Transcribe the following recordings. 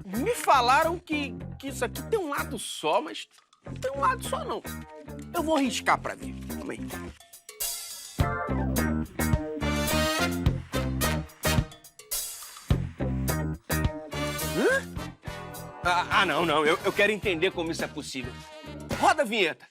Me falaram que isso aqui tem um lado só, mas não tem um lado só, não. Eu vou riscar pra ver. Calma aí. Hã? Não. Eu quero entender como isso é possível. Roda a vinheta.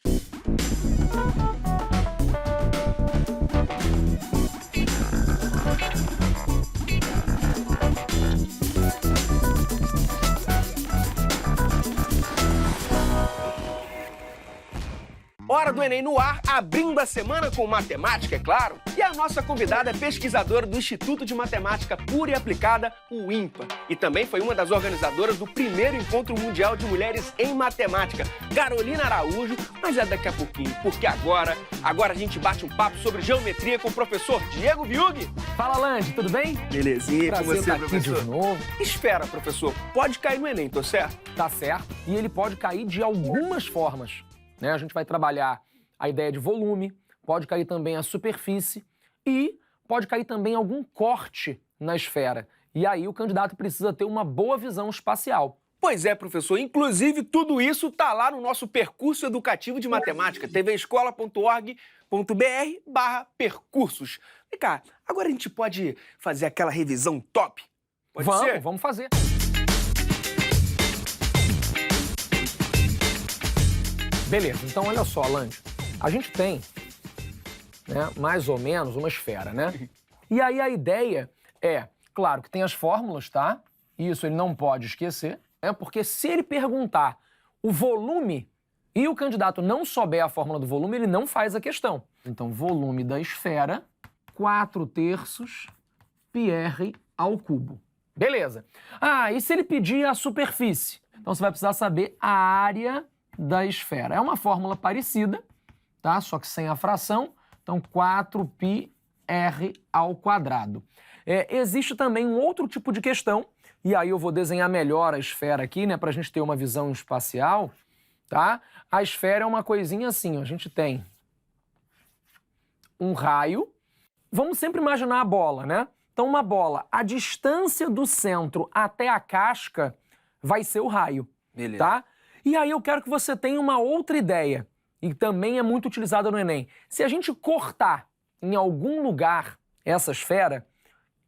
Hora do Enem no ar, abrindo a semana com matemática, é claro. E a nossa convidada é pesquisadora do Instituto de Matemática Pura e Aplicada, o INPA. E também foi uma das organizadoras do primeiro Encontro Mundial de Mulheres em Matemática, Carolina Araújo. Mas é daqui a pouquinho, porque agora a gente bate um papo sobre geometria com o professor Diego Viug. Fala, Lange, tudo bem? Belezinha, com você, estar aqui professor? de novo. Espera, professor, pode cair no Enem, tô certo? Tá certo. E ele pode cair de algumas formas, né? A gente vai trabalhar a ideia de volume, pode cair também a superfície e pode cair também algum corte na esfera. E aí o candidato precisa ter uma boa visão espacial. Pois é, professor. Inclusive, tudo isso tá lá no nosso percurso educativo de matemática, tvescola.org.br/percursos. Vem cá, agora a gente pode fazer aquela revisão top? Pode ser? Vamos fazer. Beleza, então olha só, Lange. A gente tem, né, mais ou menos uma esfera, né? E aí a ideia é, claro que tem as fórmulas, tá? Isso ele não pode esquecer, né? Porque se ele perguntar o volume e o candidato não souber a fórmula do volume, ele não faz a questão. Então, volume da esfera, 4/3 πr ao cubo. Beleza. E se ele pedir a superfície? Então você vai precisar saber a área da esfera. É uma fórmula parecida, tá? Só que sem a fração. Então, 4πr ao quadrado. Existe também um outro tipo de questão, e aí eu vou desenhar melhor a esfera aqui, né, pra gente ter uma visão espacial, tá? A esfera é uma coisinha assim, ó. A gente tem um raio. Vamos sempre imaginar a bola, né? Então, uma bola, a distância do centro até a casca vai ser o raio, Beleza. Tá? E aí eu quero que você tenha uma outra ideia, e também é muito utilizada no Enem. Se a gente cortar em algum lugar essa esfera,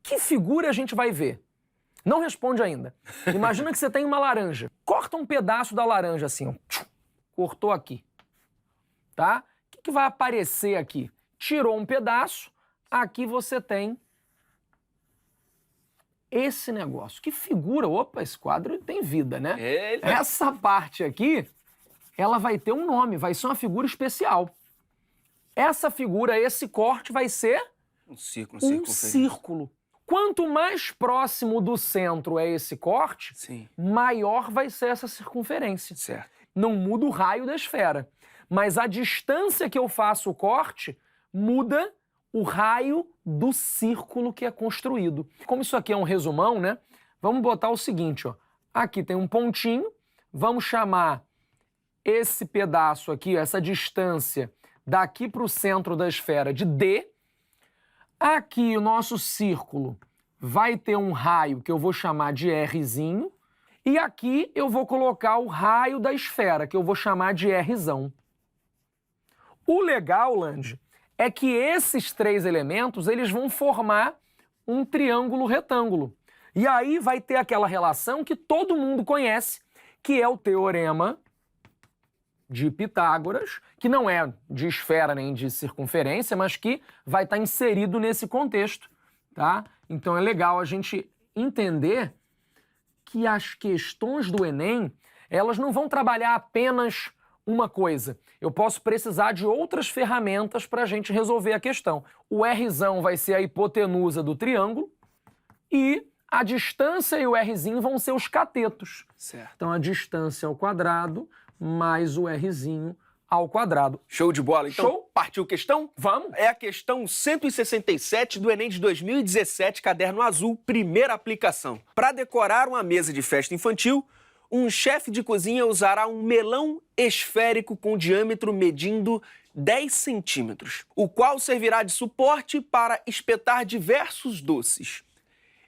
que figura a gente vai ver? Não responde ainda. Imagina que você tem uma laranja. Corta um pedaço da laranja assim, ó. Cortou aqui, tá? O que vai aparecer aqui? Tirou um pedaço, aqui você tem esse negócio. Que figura! Opa, esse quadro tem vida, né? Essa parte aqui, ela vai ter um nome, vai ser uma figura especial. Essa figura, esse corte vai ser um círculo. Círculo. Quanto mais próximo do centro é esse corte, sim, maior vai ser essa circunferência. Certo. Não muda o raio da esfera, mas a distância que eu faço o corte muda o raio do círculo que é construído. Como isso aqui é um resumão, né? Vamos botar o seguinte, ó. Aqui tem um pontinho, vamos chamar esse pedaço aqui, essa distância daqui para o centro da esfera de D. Aqui o nosso círculo vai ter um raio que eu vou chamar de Rzinho. E aqui eu vou colocar o raio da esfera, que eu vou chamar de Rzão. O legal, Lange, é que esses três elementos, eles vão formar um triângulo retângulo. E aí vai ter aquela relação que todo mundo conhece, que é o teorema de Pitágoras, que não é de esfera nem de circunferência, mas que vai estar inserido nesse contexto, tá? Então é legal a gente entender que as questões do Enem, elas não vão trabalhar apenas uma coisa. Eu posso precisar de outras ferramentas para a gente resolver a questão. O Rzão vai ser a hipotenusa do triângulo e a distância e o Rzinho vão ser os catetos. Certo. Então a distância ao quadrado mais o Rzinho ao quadrado. Show de bola. Então, Show? Partiu questão? Vamos. É a questão 167 do Enem de 2017, caderno azul, primeira aplicação. Para decorar uma mesa de festa infantil, um chefe de cozinha usará um melão esférico com diâmetro medindo 10 centímetros, o qual servirá de suporte para espetar diversos doces.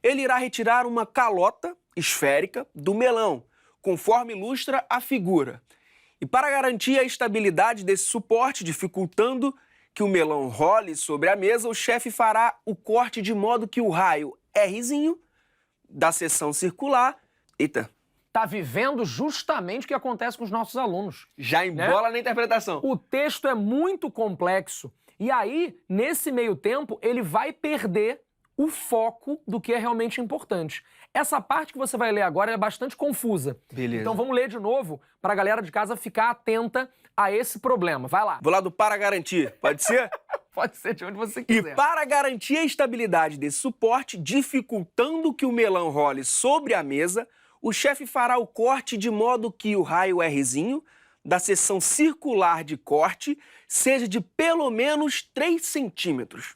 Ele irá retirar uma calota esférica do melão, conforme ilustra a figura. E para garantir a estabilidade desse suporte, dificultando que o melão role sobre a mesa, o chefe fará o corte de modo que o raio Rzinho da seção circular... Eita! Tá vivendo justamente o que acontece com os nossos alunos. Já embola, né, na interpretação. O texto é muito complexo e aí, nesse meio tempo, ele vai perder o foco do que é realmente importante. Essa parte que você vai ler agora é bastante confusa. Beleza. Então vamos ler de novo para a galera de casa ficar atenta a esse problema. Vai lá. Vou lá do para garantir, pode ser? Pode ser de onde você E quiser. para garantir a estabilidade desse suporte, dificultando que o melão role sobre a mesa, o chefe fará o corte de modo que o raio Rzinho da seção circular de corte seja de pelo menos 3 centímetros.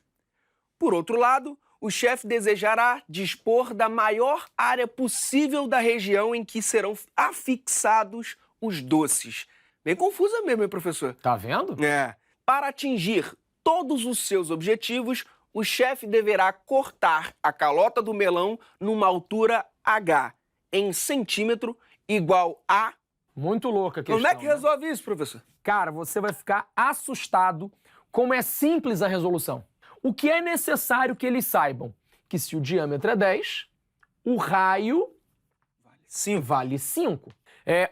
Por outro lado, o chefe desejará dispor da maior área possível da região em que serão afixados os doces. Bem confusa mesmo, hein, professor? Tá vendo? É. Para atingir todos os seus objetivos, o chefe deverá cortar a calota do melão numa altura H, em centímetro, igual a... Muito louca a questão. Como é que resolve isso, professor? Cara, você vai ficar assustado como é simples a resolução. O que é necessário que eles saibam? Que se o diâmetro é 10, o raio vale 5.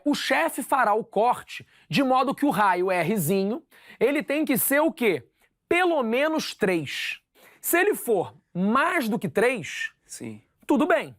O chefe fará o corte de modo que o raio Rzinho, ele tem que ser o quê? Pelo menos 3. Se ele for mais do que 3, Sim. tudo bem.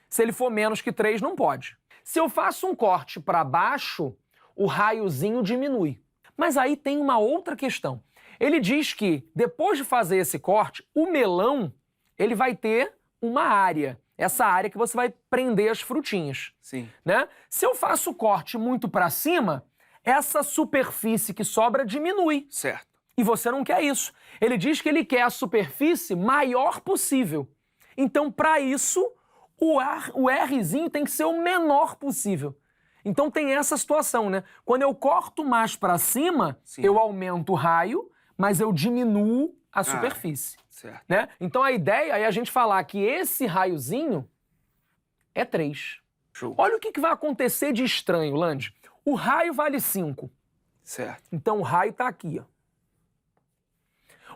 Se ele for menos que 3, não pode. Se eu faço um corte para baixo, o raiozinho diminui. Mas aí tem uma outra questão. Ele diz que, depois de fazer esse corte, o melão ele vai ter uma área. Essa área que você vai prender as frutinhas. Sim. Né? Se eu faço o corte muito para cima, essa superfície que sobra diminui. Certo. E você não quer isso. Ele diz que ele quer a superfície maior possível. Então, para isso, o Rzinho tem que ser o menor possível. Então tem essa situação, né? Quando eu corto mais para cima, Sim. eu aumento o raio, mas eu diminuo a superfície. Certo. Né? Então a ideia é a gente falar que esse raiozinho é 3. Show. Olha o que vai acontecer de estranho, Lande. O raio vale 5. Certo. Então o raio tá aqui, ó.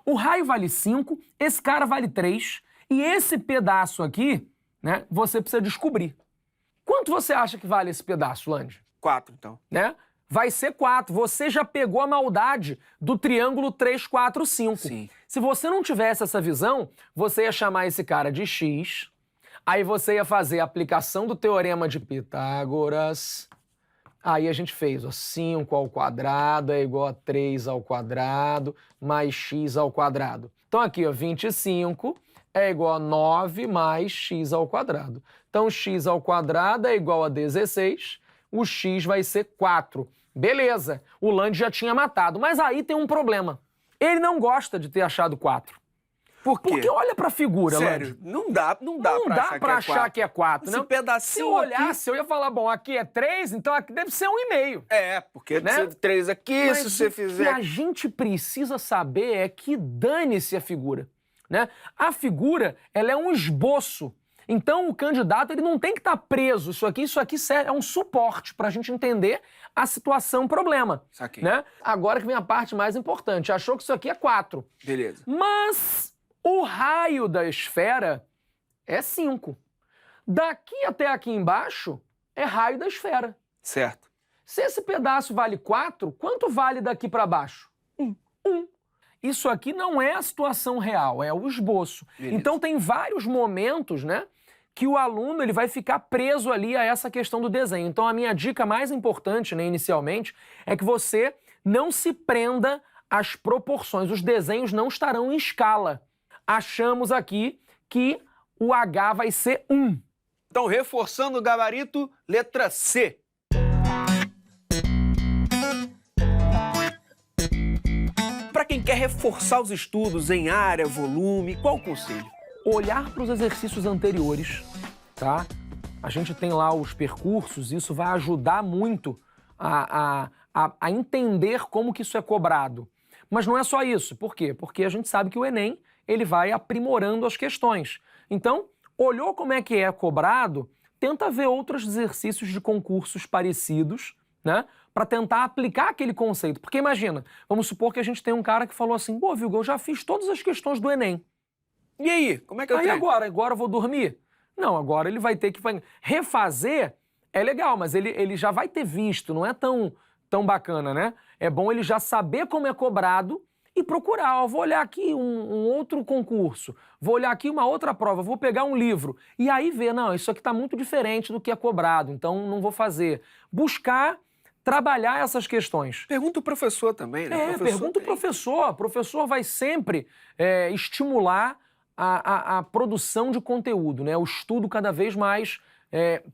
O raio vale 5, esse cara vale 3, e esse pedaço aqui, né, você precisa descobrir. Quanto você acha que vale esse pedaço, Lande? 4, então. Né? Vai ser 4. Você já pegou a maldade do triângulo 3, 4, 5. Sim. Se você não tivesse essa visão, você ia chamar esse cara de X, aí você ia fazer a aplicação do teorema de Pitágoras. Aí a gente fez, ó, 5 ao quadrado é igual a 3 ao quadrado mais x ao quadrado. Então aqui, ó, 25 é igual a 9 mais x ao quadrado. Então x ao quadrado é igual a 16, o x vai ser 4. Beleza, o Lande já tinha matado, mas aí tem um problema. Ele não gosta de ter achado 4. Por quê? Porque olha pra figura, Sério, Lande. não dá Pra achar que é 4, Esse né? pedacinho Se eu olhasse, eu ia falar, bom, aqui é 3, então aqui deve ser 1,5. É, porque Né? 3 aqui, Mas se você o que fizer... a gente precisa saber é que dane-se a figura, né? A figura, ela é um esboço. Então o candidato ele não tem que estar preso. Isso aqui serve, é um suporte para a gente entender a situação, o problema. Saquei. Né? Agora que vem a parte mais importante. Achou que isso aqui é 4. Beleza. Mas o raio da esfera é 5. Daqui até aqui embaixo é raio da esfera. Certo. Se esse pedaço vale 4, quanto vale daqui para baixo? 1. Isso aqui não é a situação real, é o esboço. Beleza. Então tem vários momentos, né, que o aluno ele vai ficar preso ali a essa questão do desenho. Então a minha dica mais importante, né, inicialmente, é que você não se prenda às proporções. Os desenhos não estarão em escala. Achamos aqui que o H vai ser 1. Então, reforçando o gabarito, letra C. Para quem quer reforçar os estudos em área, volume, qual o conselho? Olhar para os exercícios anteriores, tá? A gente tem lá os percursos, isso vai ajudar muito a entender como que isso é cobrado. Mas não é só isso. Por quê? Porque a gente sabe que o Enem ele vai aprimorando as questões. Então, olhou como é que é cobrado, tenta ver outros exercícios de concursos parecidos, né? Para tentar aplicar aquele conceito. Porque imagina, vamos supor que a gente tem um cara que falou assim, pô, Vilga, eu já fiz todas as questões do Enem. E aí, como é que eu Aí tenho? agora eu vou dormir? Não, agora ele vai ter que refazer, é legal, mas ele já vai ter visto, não é tão bacana, né? É bom ele já saber como é cobrado e procurar, ó, vou olhar aqui um outro concurso, vou olhar aqui uma outra prova, vou pegar um livro e aí ver, não, isso aqui está muito diferente do que é cobrado, então não vou fazer. Buscar trabalhar essas questões. Pergunta o professor também, né? Pergunta o professor. O professor vai sempre estimular a produção de conteúdo, né? O estudo cada vez mais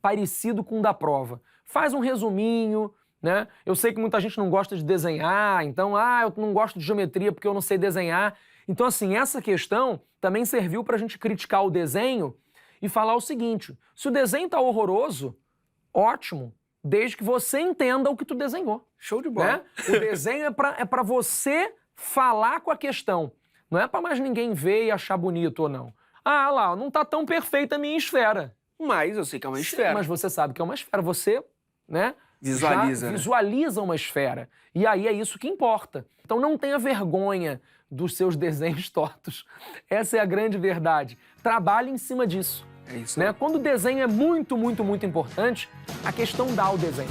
parecido com o da prova. Faz um resuminho, né? Eu sei que muita gente não gosta de desenhar, então, eu não gosto de geometria porque eu não sei desenhar. Então, assim, essa questão também serviu para a gente criticar o desenho e falar o seguinte, se o desenho tá horroroso, ótimo, desde que você entenda o que tu desenhou. Show de bola. Né? O desenho é para você falar com a questão. Não é para mais ninguém ver e achar bonito ou não. Ah, lá, não tá tão perfeita a minha esfera. Mas eu sei que é uma esfera. Mas você sabe que é uma esfera. Você, né? Visualiza. Já visualiza uma esfera. E aí é isso que importa. Então não tenha vergonha dos seus desenhos tortos. Essa é a grande verdade. Trabalhe em cima disso. É isso. Né? Quando o desenho é muito, muito, muito importante, a questão dá o desenho.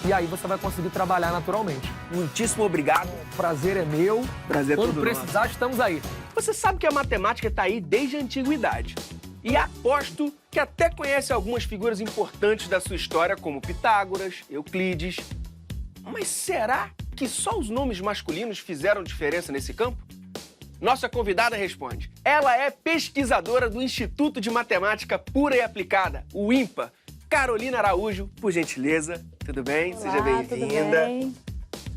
E aí você vai conseguir trabalhar naturalmente. Muitíssimo obrigado. O prazer é meu. Prazer é Quando todo precisar, nosso. estamos aí. Você sabe que a matemática está aí desde a antiguidade. E aposto que até conhece algumas figuras importantes da sua história, como Pitágoras, Euclides. Mas será que só os nomes masculinos fizeram diferença nesse campo? Nossa convidada responde. Ela é pesquisadora do Instituto de Matemática Pura e Aplicada, o INPA. Carolina Araújo, por gentileza. Tudo bem? Olá, Seja bem-vinda. Tudo bem?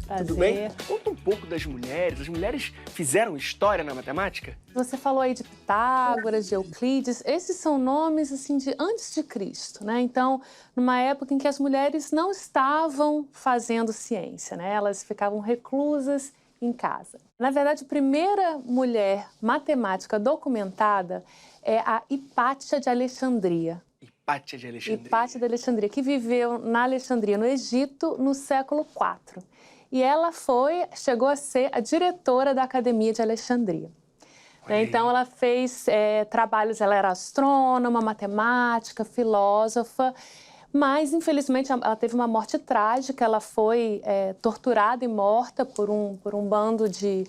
Prazer. Tudo bem? Conta um pouco das mulheres. As mulheres fizeram história na matemática? Você falou aí de Pitágoras, de Euclides. Esses são nomes assim de antes de Cristo, né? Então, numa época em que as mulheres não estavam fazendo ciência, né? Elas ficavam reclusas em casa. Na verdade, a primeira mulher matemática documentada é a Hipátia de Alexandria. Hipátia de Alexandria. Hipátia de Alexandria, que viveu na Alexandria, no Egito, no século IV. E ela chegou a ser a diretora da Academia de Alexandria. Então, ela fez trabalhos, ela era astrônoma, matemática, filósofa, mas, infelizmente, ela teve uma morte trágica, ela foi torturada e morta por um bando de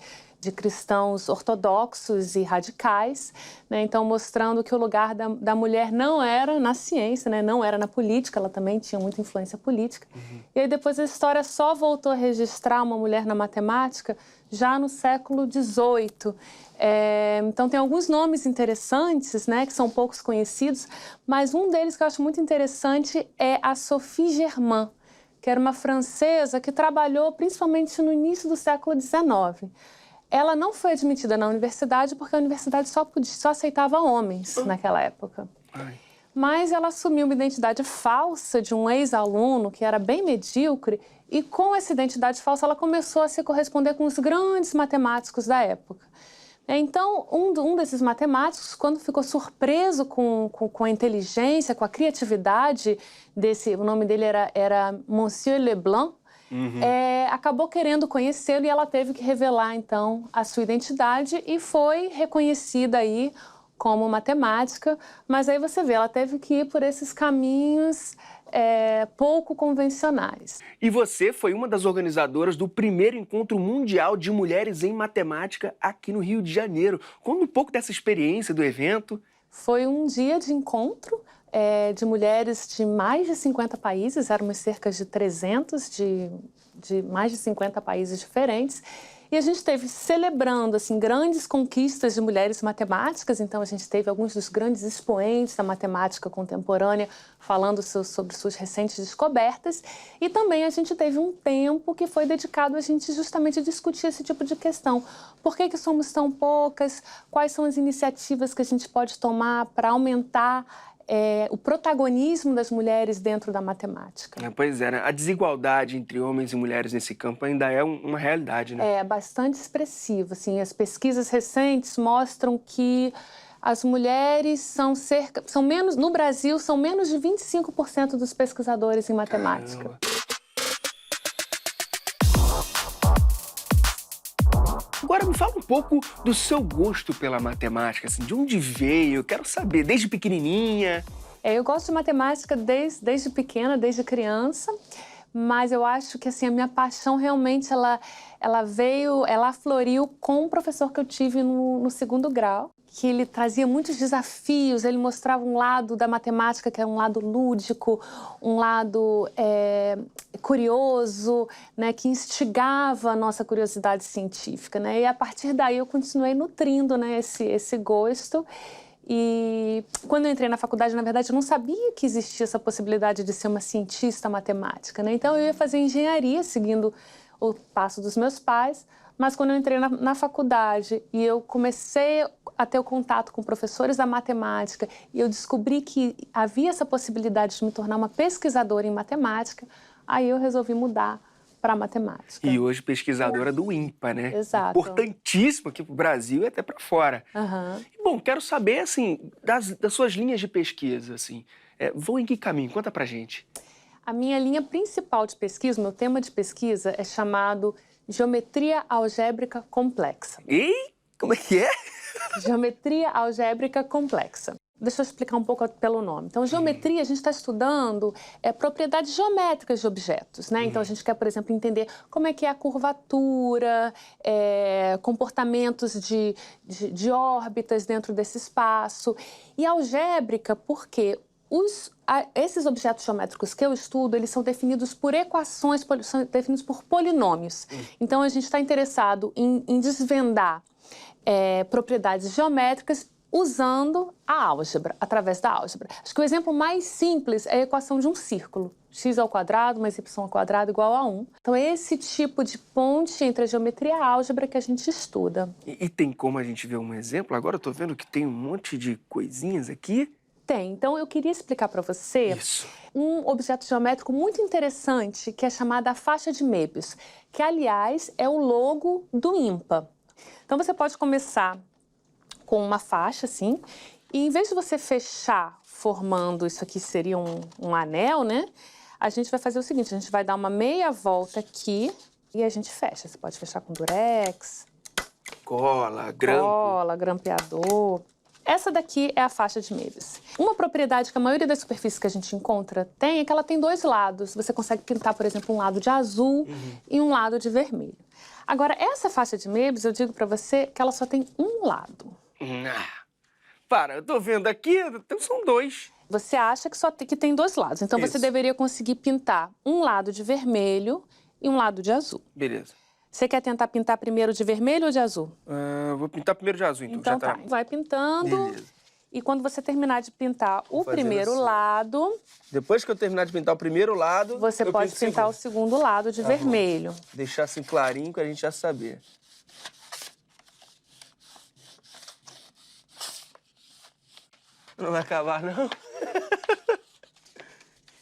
cristãos ortodoxos e radicais, né? Então mostrando que o lugar da mulher não era na ciência, né? Não era na política, ela também tinha muita influência política. E aí depois a história só voltou a registrar uma mulher na matemática já no século XVIII. Então tem alguns nomes interessantes, né? Que são poucos conhecidos, mas um deles que eu acho muito interessante é a Sophie Germain, que era uma francesa que trabalhou principalmente no início do século XIX. Ela não foi admitida na universidade porque a universidade só aceitava homens naquela época. Mas ela assumiu uma identidade falsa de um ex-aluno que era bem medíocre e com essa identidade falsa ela começou a se corresponder com os grandes matemáticos da época. Então, um desses matemáticos, quando ficou surpreso com a inteligência, com a criatividade o nome dele era Monsieur Leblanc, acabou querendo conhecê-lo e ela teve que revelar, então, a sua identidade e foi reconhecida aí como matemática. Mas aí você vê, ela teve que ir por esses caminhos pouco convencionais. E você foi uma das organizadoras do primeiro encontro mundial de mulheres em matemática aqui no Rio de Janeiro. Conta um pouco dessa experiência do evento. Foi um dia de encontro de mulheres de mais de 50 países, éramos cerca de 300 de mais de 50 países diferentes. E a gente esteve celebrando assim, grandes conquistas de mulheres matemáticas, então a gente teve alguns dos grandes expoentes da matemática contemporânea falando sobre suas recentes descobertas, e também a gente teve um tempo que foi dedicado a gente justamente discutir esse tipo de questão. Por que somos tão poucas? Quais são as iniciativas que a gente pode tomar para aumentar o protagonismo das mulheres dentro da matemática? Pois é, né? A desigualdade entre homens e mulheres nesse campo ainda é uma realidade, né? É bastante expressiva. Assim, as pesquisas recentes mostram que As mulheres são menos, no Brasil, são menos de 25% dos pesquisadores em matemática. Caramba. Agora me fala um pouco do seu gosto pela matemática, assim, de onde veio? Eu quero saber, desde pequenininha. Eu gosto de matemática desde pequena, desde criança, mas eu acho que assim, a minha paixão realmente ela afloriu com um professor que eu tive no segundo grau, que ele trazia muitos desafios, ele mostrava um lado da matemática que era um lado lúdico, um lado curioso, né, que instigava a nossa curiosidade científica, né? E a partir daí eu continuei nutrindo, né, esse gosto. E quando eu entrei na faculdade, na verdade, eu não sabia que existia essa possibilidade de ser uma cientista matemática, né? Então eu ia fazer engenharia seguindo o passo dos meus pais, mas quando eu entrei na faculdade e eu comecei a ter o contato com professores da matemática e eu descobri que havia essa possibilidade de me tornar uma pesquisadora em matemática, aí eu resolvi mudar para matemática. E hoje pesquisadora do INPA, né? Exato. Importantíssimo aqui para o Brasil e até para fora. Uhum. E, bom, quero saber, assim, das suas linhas de pesquisa, assim. Vão em que caminho? Conta pra gente. A minha linha principal de pesquisa, meu tema de pesquisa é chamado Geometria Algébrica Complexa. E como é que é? Geometria Algébrica Complexa. Deixa eu explicar um pouco pelo nome. Então, geometria, a gente está estudando propriedades geométricas de objetos, né? Então, a gente quer, por exemplo, entender como é que é a curvatura, comportamentos de órbitas dentro desse espaço. E algébrica, porque esses objetos geométricos que eu estudo, eles são definidos por equações, são definidos por polinômios. Então, a gente está interessado em desvendar propriedades geométricas usando a álgebra, através da álgebra. Acho que o exemplo mais simples é a equação de um círculo. x² mais y² igual a 1. Então, é esse tipo de ponte entre a geometria e a álgebra que a gente estuda. E tem como a gente ver um exemplo? Agora eu tô vendo que tem um monte de coisinhas aqui. Tem. Então, eu queria explicar para você um objeto geométrico muito interessante que é chamado a faixa de Möbius, que, aliás, é o logo do INPA. Então, você pode começar com uma faixa, assim, e em vez de você fechar formando isso aqui seria um anel, né? A gente vai fazer o seguinte, a gente vai dar uma meia volta aqui e a gente fecha. Você pode fechar com durex, cola, grampo. Cola, grampeador. Essa daqui é a faixa de Möbius. Uma propriedade que a maioria das superfícies que a gente encontra tem é que ela tem dois lados. Você consegue pintar, por exemplo, um lado de azul e um lado de vermelho. Agora, essa faixa de Möbius, eu digo para você que ela só tem um lado. Para, eu tô vendo aqui, então são dois. Você acha que tem dois lados, então você deveria conseguir pintar um lado de vermelho e um lado de azul. Beleza. Você quer tentar pintar primeiro de vermelho ou de azul? Vou pintar primeiro de azul, então Então já tá. Vai pintando. Beleza. E quando você terminar de pintar o primeiro assim. lado... Depois que eu terminar de pintar o primeiro lado... Você pode pintar o segundo lado de vermelho. Deixar assim clarinho pra gente já saber. Não vai acabar, não?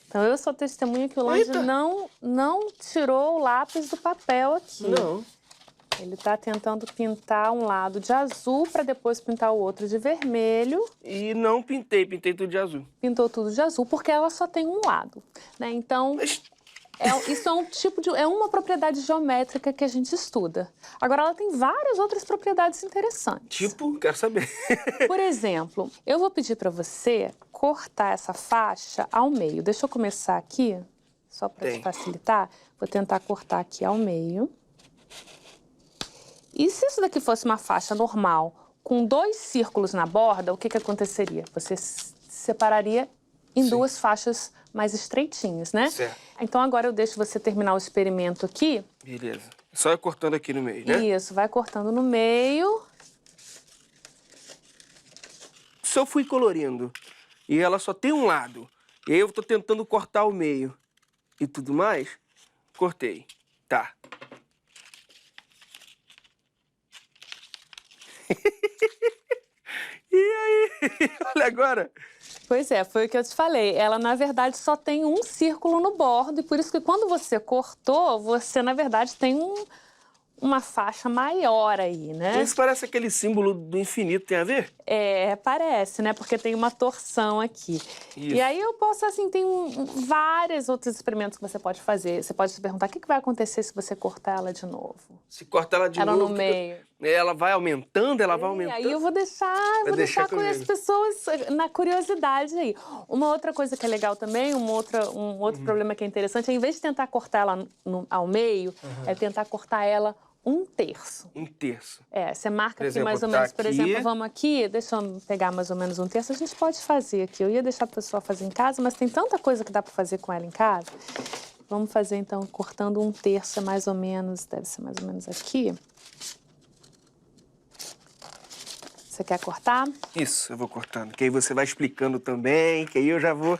Então, eu sou testemunha que o Lange não tirou o lápis do papel aqui. Não. Ele está tentando pintar um lado de azul para depois pintar o outro de vermelho. E não pintei tudo de azul. Pintou tudo de azul, porque ela só tem um lado, né? Então, isso é uma propriedade geométrica que a gente estuda. Agora, ela tem várias outras propriedades interessantes. Tipo, quero saber. Por exemplo, eu vou pedir para você cortar essa faixa ao meio. Deixa eu começar aqui, só para te facilitar. Vou tentar cortar aqui ao meio. E se isso daqui fosse uma faixa normal, com dois círculos na borda, o que aconteceria? Você separaria em duas faixas mais estreitinhas, né? Certo. Então, agora eu deixo você terminar o experimento aqui. Beleza. Só ir cortando aqui no meio, né? Isso, vai cortando no meio. Se eu fui colorindo e ela só tem um lado, e aí eu tô tentando cortar o meio e tudo mais, cortei. Tá. E aí? Olha agora. Pois é, foi o que eu te falei. Ela, na verdade, só tem um círculo no bordo e por isso que quando você cortou, você, na verdade, tem uma faixa maior aí, né? Isso parece aquele símbolo do infinito, tem a ver? Parece, né? Porque tem uma torção aqui. Isso. E aí eu posso, assim, tem vários outros experimentos que você pode fazer. Você pode se perguntar o que vai acontecer se você cortar ela de novo. Se cortar ela de ela novo... no meio. Ela vai aumentando, ela vai aumentando. Aí eu vou deixar com as pessoas na curiosidade aí. Uma outra coisa que é legal também, um outro problema que é interessante, é em vez de tentar cortar ela ao meio, é tentar cortar ela 1/3. 1/3. Você marca Por exemplo, aqui mais ou menos, por exemplo, vamos aqui, deixa eu pegar mais ou menos 1/3, a gente pode fazer aqui. Eu ia deixar a pessoa fazer em casa, mas tem tanta coisa que dá para fazer com ela em casa. Vamos fazer então, cortando 1/3 mais ou menos, deve ser mais ou menos aqui. Você quer cortar? Isso, eu vou cortando, que aí você vai explicando também, que aí eu já vou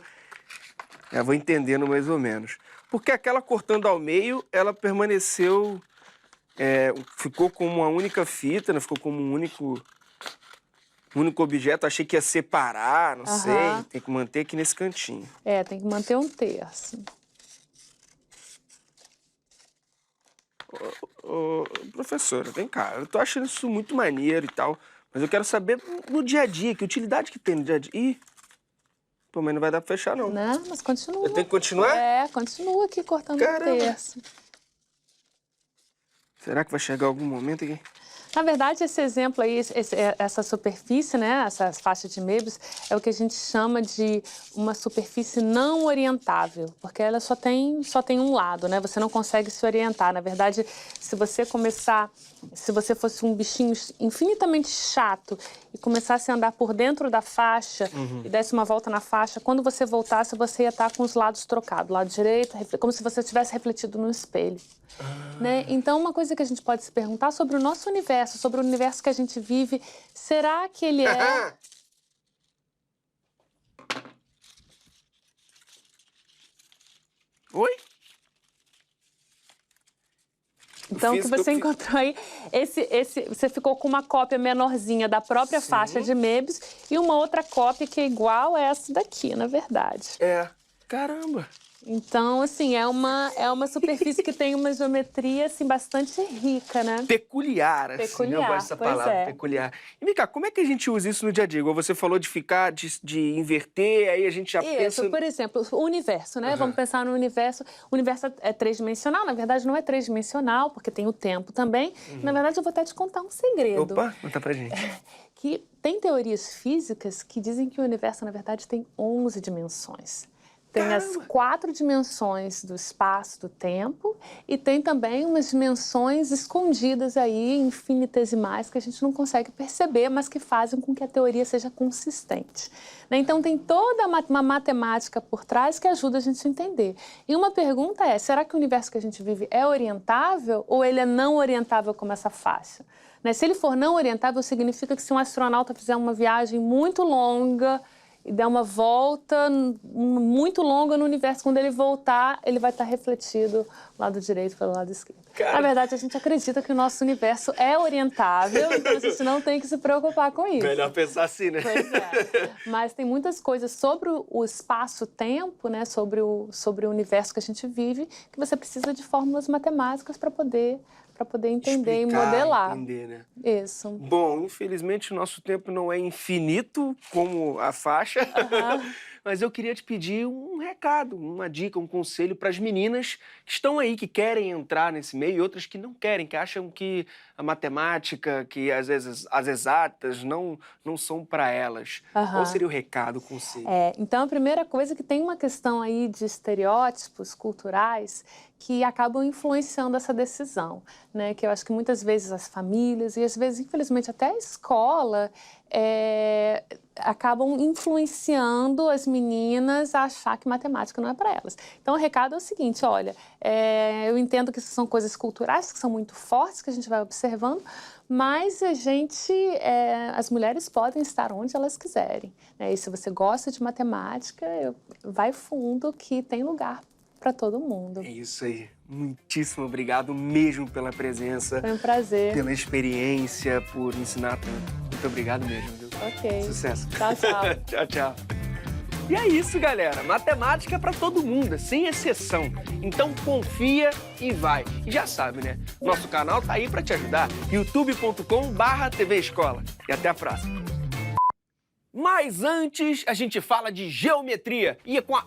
entendendo mais ou menos. Porque aquela cortando ao meio, ela permaneceu... ficou como uma única fita, não ficou como um único objeto. Achei que ia separar, não sei. Tem que manter aqui nesse cantinho. Tem que manter 1/3. Professora, vem cá. Eu tô achando isso muito maneiro e tal, mas eu quero saber no dia a dia, que utilidade que tem no dia a dia. Ih, pô, mas não vai dar pra fechar, não. Não, mas continua. Eu tenho que continuar? Continua aqui cortando 1/3. Será que vai chegar algum momento aqui? Na verdade, esse exemplo aí, essa superfície, né, essa faixa de Möbius, é o que a gente chama de uma superfície não orientável, porque ela só tem um lado, né? Você não consegue se orientar. Na verdade, se você fosse um bichinho infinitamente chato e começasse a andar por dentro da faixa e desse uma volta na faixa, quando você voltasse, você ia estar com os lados trocados, lado direito, como se você tivesse refletido no espelho. Né? Então, uma coisa que a gente pode se perguntar sobre o nosso universo, sobre o universo que a gente vive, será que ele é... Oi? Então, o que você encontrou aí, você ficou com uma cópia menorzinha da própria faixa de Möbius e uma outra cópia que é igual a essa daqui, na verdade. Caramba! Então, assim, é uma superfície que tem uma geometria, assim, bastante rica, né? Peculiar, assim. Peculiar, Eu gosto dessa palavra, peculiar. E, vem cá, como é que a gente usa isso no dia a dia? Igual você falou de ficar, de inverter, aí a gente já pensa... Por exemplo, o universo, né? Vamos pensar no universo. O universo é três-dimensional, na verdade não é três-dimensional, porque tem o tempo também. Na verdade, eu vou até te contar um segredo. Opa, conta pra gente. Que tem teorias físicas que dizem que o universo, na verdade, tem 11 dimensões. Tem as 4 dimensões do espaço, do tempo, e tem também umas dimensões escondidas aí, infinitesimais, que a gente não consegue perceber, mas que fazem com que a teoria seja consistente. Então, tem toda uma matemática por trás que ajuda a gente a entender. E uma pergunta é, será que o universo que a gente vive é orientável ou ele é não orientável como essa faixa? Se ele for não orientável, significa que se um astronauta fizer uma viagem muito longa e der uma volta muito longa no universo, quando ele voltar, ele vai estar refletido lado direito pelo lado esquerdo. Na verdade, a gente acredita que o nosso universo é orientável, então a gente não tem que se preocupar com isso. Melhor pensar assim, né? Pois é. Mas tem muitas coisas sobre o espaço-tempo, né, sobre o universo que a gente vive, que você precisa de fórmulas matemáticas para poder entender explicar, e modelar. Entender, né? Isso. Bom, infelizmente o nosso tempo não é infinito como a faixa, mas eu queria te pedir um recado, uma dica, um conselho para as meninas que estão aí, que querem entrar nesse meio e outras que não querem, que acham que a matemática, que às vezes as exatas não são para elas. Qual seria o recado, o conselho? Então, a primeira coisa é que tem uma questão aí de estereótipos culturais que acabam influenciando essa decisão, né? Que eu acho que muitas vezes as famílias e às vezes, infelizmente, até a escola acabam influenciando as meninas a achar que matemática não é para elas. Então, o recado é o seguinte, olha, eu entendo que isso são coisas culturais que são muito fortes, que a gente vai observando, mas as mulheres podem estar onde elas quiserem, né? E se você gosta de matemática, vai fundo que tem lugar para todo mundo. É isso aí. Muitíssimo obrigado mesmo pela presença. Foi um prazer. Pela experiência, por ensinar tanto. Muito obrigado mesmo, viu? Ok. Sucesso. Tchau, tchau. Tchau, tchau. E é isso, galera. Matemática é pra todo mundo, sem exceção. Então confia e vai. E já sabe, né? Nosso canal tá aí pra te ajudar. youtube.com/TV Escola. E até a próxima. Mas antes, a gente fala de geometria. E é com a...